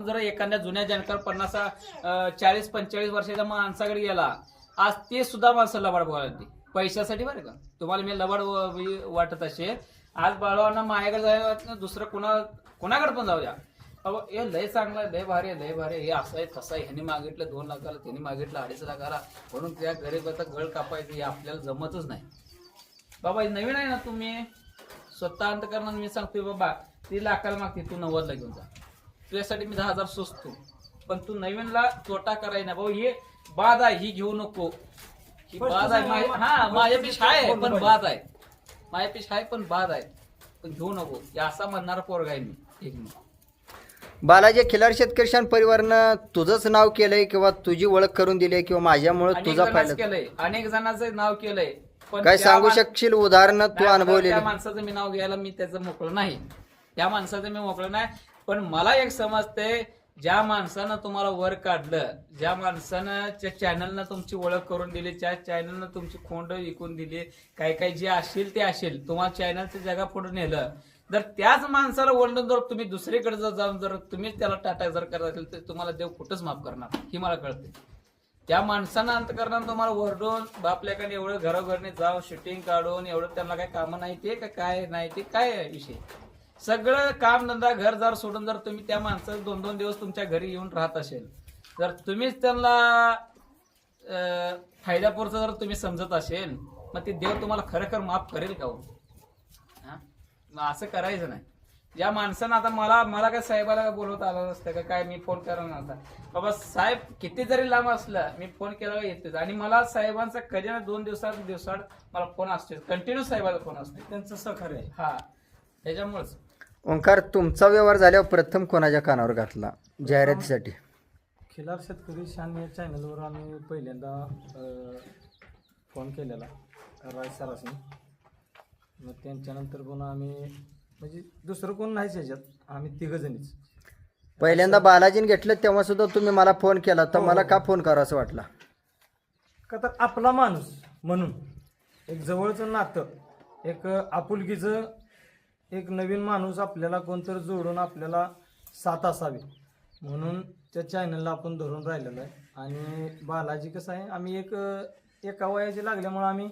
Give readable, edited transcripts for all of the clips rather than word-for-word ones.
जर एखाद्या जुन्या जाणकार 40-45 वर्षाच्या माणसाकडे गेला, आज ते सुद्धा माणसं लबाड बोलायला पैशासाठी. बरं का, तुम्हाला मी लबाड वाटत असेल, आज बाळवांना माझ्याकडे जायला दुसरं कोणाकडे पण जाऊ द्या, अहो हे लय चांगलं आहे, लय भारी आहे, लय भारी आहे, हे असं आहे तसं आहे, ह्याने मागितलं 2 लाखाला, त्याने मागितलं 2.5 लाखाला, म्हणून त्या गरीबाचा गळ कापायचं हे आपल्याला जमतच नाही. बाबा नवीन आहे ना, तुम्ही स्वतः अंतकरणाने मी सांगतोय, बाबा 3 लाखाला मागते, तू 90ला घेऊन जा, तुझ्यासाठी मी 10,000 सुचतो, पण तू नवीनला तोटा करायला ना भाऊ. हे बाद आहे, ही घेऊ नको, ही बाद आहे. हा माझ्यापेक्षा आहे पण बाद आहे, माझ्यापेक्षा आहे पण बाद आहे, पण घेऊ नको, हे असा म्हणणारा पोरगा आहे मी. एक मिनिट, बालाजी खिलार शेतकरी परिवारानं तुझंच नाव केलंय किंवा तुझी ओळख करून दिली किंवा माझ्यामुळे तुझा फायदा केलंय, अनेक जणांचं नाव केलंय, पण काय सांगू शकशील उदाहरण तू अनुभवलेलं? त्या माणसाचं मी नाव घ्यायला मी त्याचं मोकळं नाही, त्या माणसाचं मी मोकळं नाही. पण मला एक समजतंय, ज्या माणसानं तुम्हाला वर काढलं, ज्या माणसानं त्या चॅनलनं तुमची ओळख करून दिली, त्या चॅनलनं तुमची खोंड विकून दिली, काय जे असेल ते असेल, तुम्हाला चॅनलचं जगा पुढे नेलं, जर त्याच माणसाला ओरडून जर तुम्ही दुसरीकडे जर जाऊन जर तुम्हीच त्याला टाटा जर करत असेल, तर तुम्हाला देव कुठंच माफ करणार ही मला कळते. त्या माणसानं अंतकरणानं तुम्हाला ओरडून आपल्याकडे एवढं घरोघरने जाऊन शूटिंग काढून एवढं त्यांना काय कामं नाही ते काय नाही ते काय विषय, सगळं काम धंदा घरदार सोडून जर तुम्ही त्या माणसाला 2-2 दिवस तुमच्या घरी येऊन राहत असेल, जर तुम्हीच त्यांना फायद्यापुरतं जर तुम्ही समजत असेल, मग ते देव तुम्हाला खरोखर माफ करेल का हो? असं करायचं नाही. या माणसानं आता मला काय साहेबाला बोलवत आलं नसतं का, काय मी फोन करणार नव्हता, बाबा साहेब किती जरी लांब असलं मी फोन केला येतोच, आणि मला साहेबांचा कधी ना 2 दिवसाआड मला फोन असतो, कंटिन्यू साहेबाचा फोन असतो, त्यांचं सहकार्य आहे. हा, त्याच्यामुळेच. ओंकार, तुमचा व्यवहार झाल्यावर प्रथम कोणाच्या कानावर घातला जाहिरातीसाठी? खिलार शेतकरी शान या चॅनलवर आम्ही पहिल्यांदा फोन केलेला राय सरासनी, मग त्यांच्यानंतर पुन्हा आम्ही म्हणजे दुसरं कोण नाहीच याच्यात, आम्ही 3 जणीच. पहिल्यांदा बालाजीने घेतलं तेव्हा सुद्धा तुम्ही मला फोन केला, तर मला का फोन करा असं वाटलं? का तर आपला माणूस म्हणून एक जवळचं नातं, एक आपुलकीचं, एक नवीन माणूस आपल्याला कोणतरी जोडून आपल्याला साथ असावी म्हणून त्या चॅनलला आपण धरून राहिलेलं आहे. आणि बालाजी कसं आहे, आम्ही एका वयाचे लागल्यामुळं आम्ही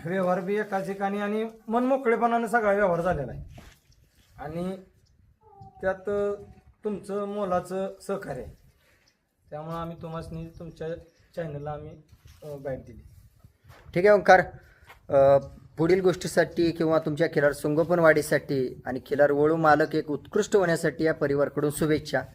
व्यवहार बी एकाच ठिकाणी आणि मनमोकळेपणाने सगळा व्यवहार झालेला आहे, आणि त्यात तुमचं मोलाचं सहकार्य आहे, त्यामुळं आम्ही तुम्हाला तुमच्या चॅनलला आम्ही गाईड दिली. ठीक आहे ओंकार, पुढील गोष्टीसाठी किंवा तुमच्या खिलार संगोपन वाढीसाठी आणि खिलार वळू मालक एक उत्कृष्ट होण्यासाठी या परिवाराकडून शुभेच्छा.